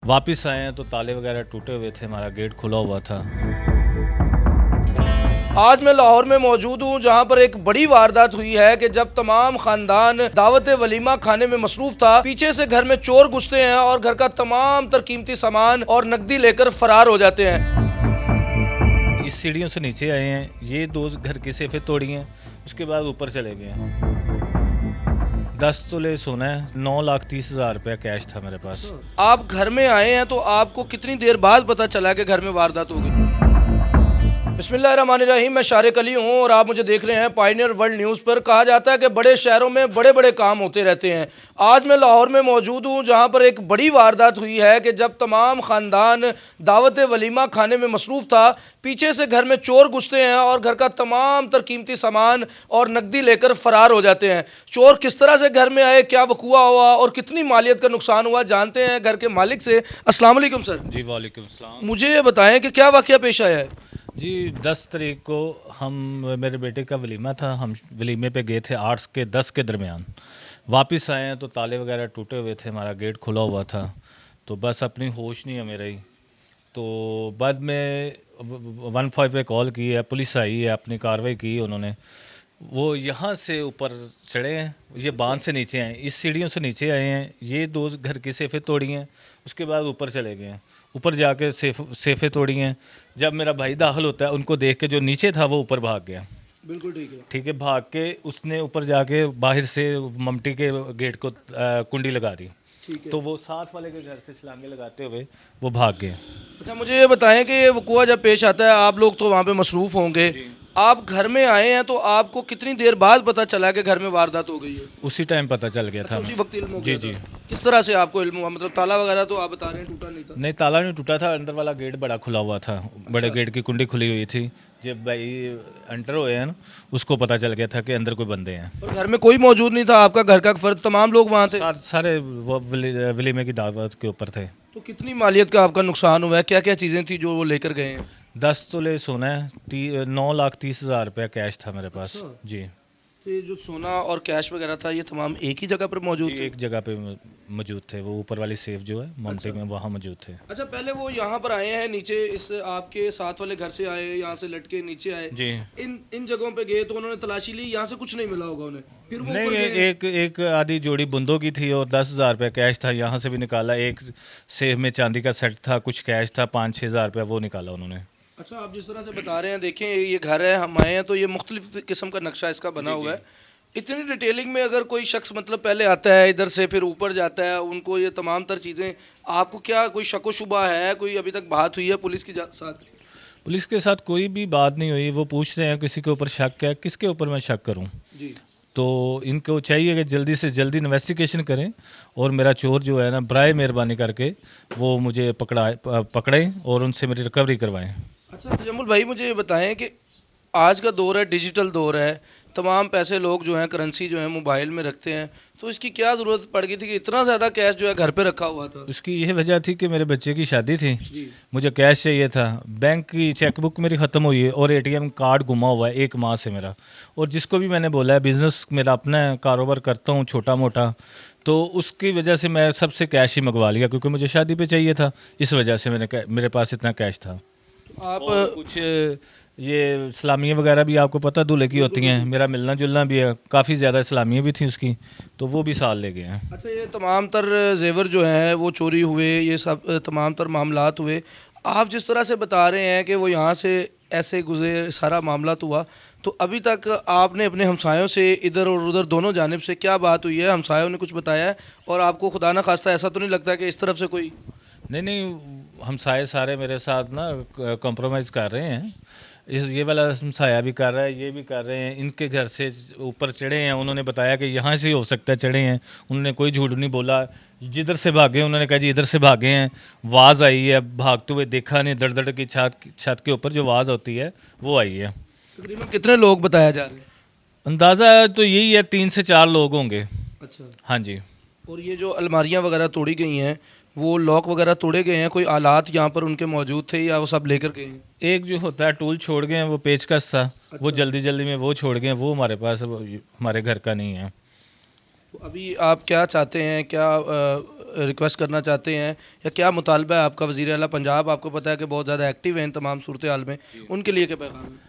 वापस आए हैं तो ताले वगैरह टूटे हुए थे, हमारा गेट खुला हुआ था। आज मैं लाहौर में मौजूद हूँ जहाँ पर एक बड़ी वारदात हुई है कि जब तमाम खानदान दावत वलीमा खाने में मसरूफ था, पीछे से घर में चोर घुसते हैं और घर का तमाम तर कीमती सामान और नकदी लेकर फरार हो जाते हैं। इस सीढ़ियों से नीचे आए हैं, ये दो घर की सेफें तोड़ी हैं, उसके बाद ऊपर चले गए हैं। 10 तोले सोना है, 9,30,000 रुपया कैश था मेरे पास। आप घर में आए हैं तो आपको कितनी देर बाद पता चला कि घर में वारदात हो गई? बिस्मिल्लाहिर्रहमानिर्रहीम, मैं शारिक अली हूँ और आप मुझे देख रहे हैं पायनियर वर्ल्ड न्यूज़ पर। कहा जाता है कि बड़े शहरों में बड़े बड़े काम होते रहते हैं। आज मैं लाहौर में मौजूद हूँ जहाँ पर एक बड़ी वारदात हुई है कि जब तमाम खानदान दावत वलीमा खाने में मसरूफ था, पीछे से घर में चोर घुसते हैं और घर का तमाम तर कीमती सामान और नकदी लेकर फरार हो जाते हैं। चोर किस तरह से घर में आए, क्या वकूआ हुआ और कितनी मालियत का नुकसान हुआ, जानते हैं घर के मालिक से। अस्सलाम वालेकुम सर। जी वालेकुम सलाम। मुझे ये बताएं कि क्या वाकया पेश आया है? जी 10 तारीख को मेरे बेटे का वलीमा था, हम वलीमे पे गए थे 8 के 10 के दरमियान। वापस आए हैं तो ताले वगैरह टूटे हुए थे, हमारा गेट खुला हुआ था। तो बस अपनी होश नहीं है मेरा ही। तो बाद में 15 पे कॉल की है, पुलिस आई है, अपनी कार्रवाई की उन्होंने। वो यहाँ से ऊपर चढ़े हैं, ये बांध से नीचे आए, इस सीढ़ियों से नीचे आए हैं, ये दो घर की सेफें तोड़ी हैं, उसके बाद ऊपर चले गए हैं। ऊपर जाके सेफें तोड़ी हैं। जब मेरा भाई दाखिल होता है, उनको देख के जो नीचे था वो ऊपर भाग गया। बिल्कुल ठीक है। ठीक है, भाग के उसने ऊपर जाके बाहर से ममटी के गेट को कुंडी लगा दी। ठीक है। तो वो साथ वाले के घर से छलांगे लगाते हुए वो भाग गए। अच्छा, मुझे ये बताएं कि ये वकूआ जब पेश आता है, आप लोग तो वहाँ पे मसरूफ़ होंगे, आप घर में आए हैं तो आपको कितनी देर बाद पता चला कि घर में वारदात हो गई है? उसी टाइम पता चल गया था। उसी वक्त इल्म हो जी गया जी। था? किस तरह से आपको इल्म हुआ? मतलब ताला वगैरह तो आप बता रहे हैं टूटा नहीं था? नहीं, ताला नहीं टूटा था, अंदर वाला गेट बड़ा खुला हुआ था। बड़े गेट की कुंडी खुली हुई थी। जब भाई एंटर हुए हैं ना, उसको पता चल गया था कि अंदर कोई बंदे हैं। और घर में कोई मौजूद नहीं था? आपका घर का फर्द, तमाम लोग वहाँ थे? सारे वो वलीमे की दावत के ऊपर थे। तो कितनी मालियत का आपका नुकसान हुआ है? क्या क्या चीज़ें थी जो वो लेकर गए हैं? 10 तोले सोना है, 9,30,000 रुपया कैश था मेरे पास। अच्छा। जी तो ये जो सोना और कैश वगैरह था, ये तमाम एक ही जगह पर मौजूद थे? एक जगह पे मौजूद थे। वो ऊपर वाली सेफ जो है ममटी में, वहाँ मौजूद थे। अच्छा, पहले वो यहाँ पर आए हैं नीचे, इस आपके साथ वाले घर से आए, यहाँ से लटके नीचे आए, जी इन जगहों पे गए तो उन्होंने तलाशी ली, यहाँ से कुछ नहीं मिला होगा उन्हें, फिर वो नहीं, ऊपर गए? एक आधी जोड़ी बुंदों की थी और 10,000 रुपया कैश था। यहाँ से भी निकाला। एक सेफ में चांदी का सेट था, कुछ कैश था, 5-6 हज़ार रुपया, वो निकाला उन्होंने। अच्छा, आप जिस तरह से बता रहे हैं, देखें ये घर है, हम आए हैं तो ये मुख्तलिफ किस्म का नक्शा इसका बना हुआ है। इतनी डिटेलिंग में अगर कोई शख्स मतलब पहले आता है इधर से, फिर ऊपर जाता है, उनको ये तमाम तर चीज़ें, आपको क्या कोई शक व शुबा है? कोई अभी तक बात हुई है पुलिस के साथ? पुलिस के साथ कोई भी बात नहीं हुई। वो पूछ रहे हैं किसी के ऊपर शक है, किसके ऊपर मैं शक करूं? जी। तो इनको चाहिए कि जल्दी से जल्दी इन्वेस्टिगेशन करें और मेरा चोर जो है ना, बराए मेहरबानी करके वो मुझे पकड़ें और उनसे मेरी रिकवरी करवाएं। अच्छा तजम्मुल भाई, मुझे ये बताएं कि आज का दौर है, डिजिटल दौर है, तमाम पैसे लोग जो हैं, करेंसी जो है मोबाइल में रखते हैं, तो इसकी क्या ज़रूरत पड़ गई थी कि इतना ज़्यादा कैश जो है घर पे रखा हुआ था? उसकी यह वजह थी कि मेरे बच्चे की शादी थी, जी। मुझे कैश चाहिए था। बैंक की चेकबुक मेरी ख़त्म हुई है और एटीएम कार्ड गुमा हुआ है 1 माह से मेरा। और जिसको भी मैंने बोला है, बिज़नेस मेरा अपना है, कारोबार करता हूँ छोटा मोटा, तो उसकी वजह से मैं सबसे कैश ही मंगवा लिया क्योंकि मुझे शादी पे चाहिए था। इस वजह से मेरे पास इतना कैश था। आप और कुछ ये इस्लामियाँ वगैरह भी आपको पता दूल्हे की होती हैं, मेरा मिलना जुलना भी है, काफ़ी ज़्यादा इस्लामियाँ भी थी उसकी, तो वो भी साल ले गए हैं। अच्छा, ये तमाम तर जेवर जो हैं वो चोरी हुए, ये सब तमाम तर मामलात हुए। आप जिस तरह से बता रहे हैं कि वो यहाँ से ऐसे गुजरे, सारा मामला हुआ, तो अभी तक आपने अपने हमसायों से इधर और उधर दोनों जानिब से क्या बात हुई है? हमसायों ने कुछ बताया है? और आपको खुदा ना खास्ता ऐसा तो नहीं लगता कि इस तरफ से कोई? नहीं, हमसाए सारे मेरे साथ ना कॉम्प्रोमाइज़ कर रहे हैं। ये वाला हमसाया भी कर रहा है, ये भी कर रहे हैं। इनके घर से ऊपर चढ़े हैं, उन्होंने बताया कि यहाँ से हो सकता है चढ़े हैं, उन्होंने कोई झूठ नहीं बोला। जिधर से भागे उन्होंने कहा जी इधर से भागे हैं, आवाज़ आई है, भागते हुए देखा नहीं, दड़ दड़ की छत के ऊपर जो आवाज़ होती है वो आई है। तकरीबन कितने लोग बताया जा रहे हैं? अंदाज़ा तो यही है 3 से 4 लोग होंगे। अच्छा। हाँ जी। और ये जो अलमारियाँ वगैरह तोड़ी गई हैं, वो लॉक वगैरह तोड़े गए हैं, कोई आलात यहाँ पर उनके मौजूद थे या वो सब लेकर गए हैं? एक जो होता है टूल छोड़ गए हैं, वो पेचकस था। वो जल्दी जल्दी में वो छोड़ गए हैं, वो हमारे पास, वो हमारे घर का नहीं है। तो अभी आप क्या चाहते हैं, क्या रिक्वेस्ट करना चाहते हैं या क्या मुतालबा है आपका? वज़ीर आला पंजाब आपको पता है कि बहुत ज़्यादा एक्टिव हैं इन तमाम सूरत हाल में, उनके लिए क्या पैगाम है?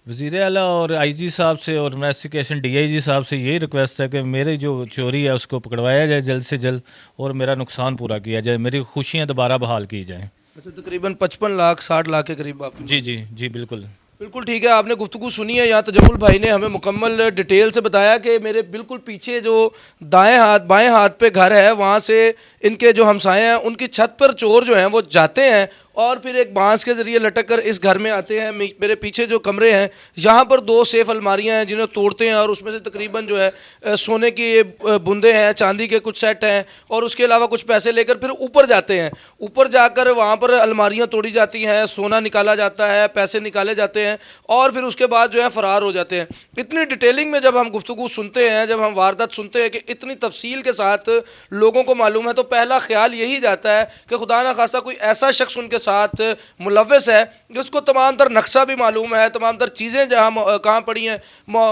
वज़ीर आला और आईजी साहब से और इन्वेस्टिगेशन डीआईजी साहब से यही रिक्वेस्ट है कि मेरी जो चोरी है उसको पकड़वाया जाए जल्द से जल्द और मेरा नुकसान पूरा किया जाए, मेरी खुशियाँ दोबारा बहाल की जाएँ। अच्छा, तकरीबन 55 लाख 60 लाख के करीब आप। जी जी जी बिल्कुल। बिल्कुल ठीक है, आपने गुफ्तगू सुनी है। यहाँ तजम्मुल भाई ने हमें मुकम्मल डिटेल से बताया कि मेरे बिल्कुल पीछे जो बाएं हाथ पे घर है, वहाँ से इनके जो हमसाए हैं उनकी छत पर चोर जो हैं वो जाते हैं और फिर एक बांस के ज़रिए लटक कर इस घर में आते हैं। मेरे पीछे जो कमरे हैं यहाँ पर 2 सेफ अलमारियाँ हैं जिन्हें तोड़ते हैं और उसमें से तकरीबन जो है सोने की बूंदे हैं, चांदी के कुछ सेट हैं और उसके अलावा कुछ पैसे लेकर फिर ऊपर जाते हैं। ऊपर जाकर वहाँ पर अलमारियाँ तोड़ी जाती हैं, सोना निकाला जाता है, पैसे निकाले जाते हैं और फिर उसके बाद जो है फ़रार हो जाते हैं। इतनी डिटेलिंग में जब हम गुफ्तगू सुनते हैं, जब हम वारदात सुनते हैं कि इतनी तफसील के साथ लोगों को मालूम है, तो पहला ख्याल यही जाता है कि खुदा ना खास्ता कोई ऐसा शख्स उनके साथ मुलव्वस है जिसको तमाम तर नक्शा भी मालूम है, तमाम तर चीज़ें जहाँ कहाँ पड़ी हैं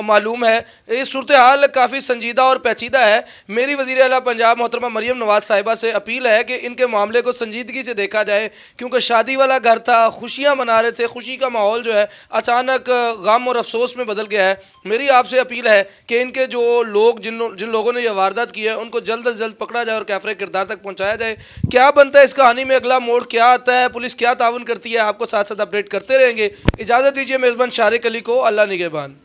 मालूम है। ये सूरत हाल काफ़ी संजीदा और पेचीदा है। मेरी वज़ीर आला पंजाब मोहतरमा मरियम नवाज़ साहिबा से अपील है कि इनके मामले को संजीदगी से देखा जाए, क्योंकि शादी वाला घर था, खुशियाँ मना रहे थे, खुशी का माहौल जो है अचानक गम और अफसोस में बदल गया है। मेरी आपसे अपील है कि इनके जो लोग जिन लोगों ने यह वारदात की है उनको जल्द से जल्द पकड़ा जाए और कैफरे किरदार तक पहुँचाया जाए। क्या बनता है इस कहानी में, अगला मोड़ क्या आता है, पुलिस क्या ताउन करती है, आपको साथ साथ अपडेट करते रहेंगे। इजाज़त दीजिए मेज़बान शारिक अली को। अल्लाह निगहबान।